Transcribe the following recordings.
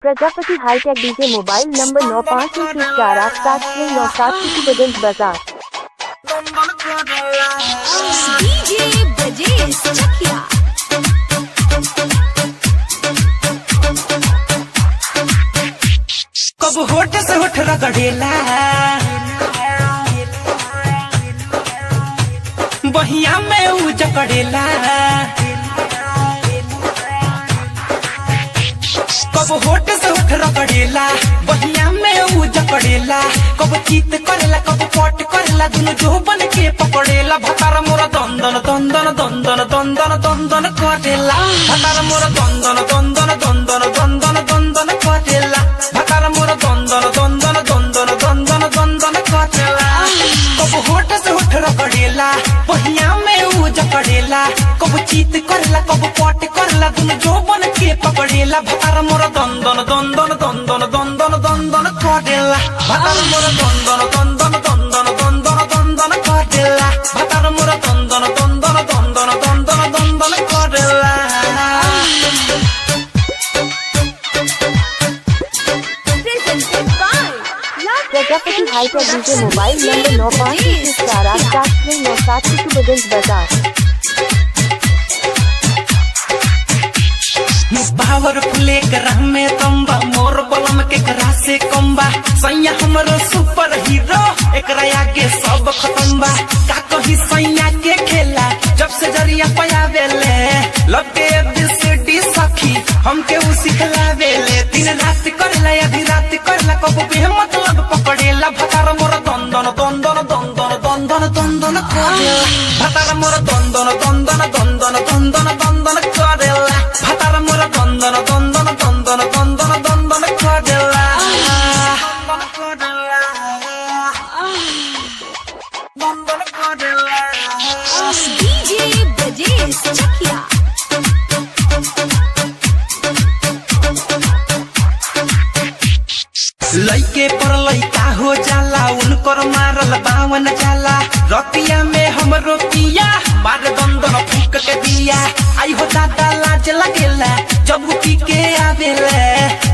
Prajapati hi tech DJ mobile number 9511487697 Kutubganj बाजार। DJ Brajesh Chakia. कब होठ से होठ रगड़ेला, बहिया में ऊ जकड़ेला। कब होठ से होठ रगड़ेला, बहिया में ऊ जकड़ेला। कब चीत करेला, कब पट करेला, दुनु जो बन के पकड़ेला। भतार मोरा दंदन दंदन दंदन दंदन दंदन करेला। भतार मोरा दंदन दंदन दंदन दंदन दंदन करेला। भतार मोरा दंदन दंदन दंदन दंदन दंदन करेला। कब होठ से होठ रगड़ेला, बहिया में ऊ जकड़ेला। कब चीत करेला, कब पट करेला, दुनु जो बन के पकड़ेला। भतार मोरा दंदन दंदन दंदन दंदन दंदन करेला। भतार मोरा दंदन दंदन दंदन दंदन दंदन करेला। भतार मोरा दंदन दंदन दंदन दंदन दंदन करेला। Prajapati hi tech DJ mobile number 9511487697 Kutubganj बाजार। बावर फुले करह में तंबा, मोर बलम के करा से कम्बा। सैया हमरो सुपर हीरो, एकरा आगे सब खत्म बा। का कही सैया के खेला, जब से जरिया पयावेले। लव के ABCD सखी हमके उ सिखलावेले। दिन रात करला, आधी रात करला, कबो भी मतलब पकड़ेला। भतार मोर दंदन दंदन दंदन दंदन दंदन करेला। भतार मोर दंदन दंदन दंदन दंदन दंदन करेला। भतार मोर दंदन दंदन दंदन दंदन दंदन करेला। दंदन करेला। डीजे ब्रजेश चकिया। लइके पर लइका हो जाला, उनकर मारल बावन जाला। रतिया में हमरो पिया मार दंदन फूक के दिया। आई हो दादा लाज लगेला, जब पी के आवेले।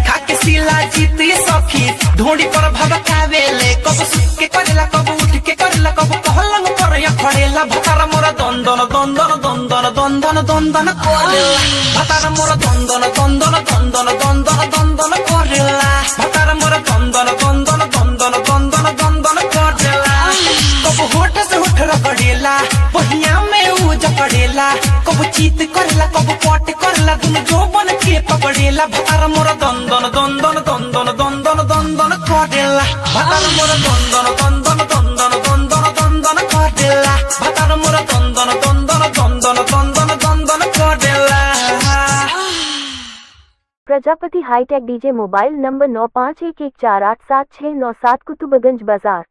खा के सिला जीती सखी, ढोड़ी पर भबकावेले। कब सुत के करेला, कब उठ के करेला, कब पहलंग पर या खड़ेला। भतार मोरा दंदन दंदन दंदन दंदन दंदन करेला। भतार मोरा दंदन दंदन दंदन दंदन दंदन करेला। भतार मोरा दंदन दंदन दंदन दंदन दंदन करेला। कब होठ से होठ रगड़ेला, बहिया में ऊ जकड़ेला। कब चीत करेला, कब पट करेला, दुनु जो बन के पकड़ेला। भतार मोरा दंदन दंदन दंदन दंदन दंदन करेला। भतार मोरा दंदन दंदन दंदन दंदन दंदन करेला। भतार मोरा दंदन दंदन दंदन दंदन दंदन करेला। Prajapati hi tech DJ mobile number 9511487697 Kutubganj बाजार।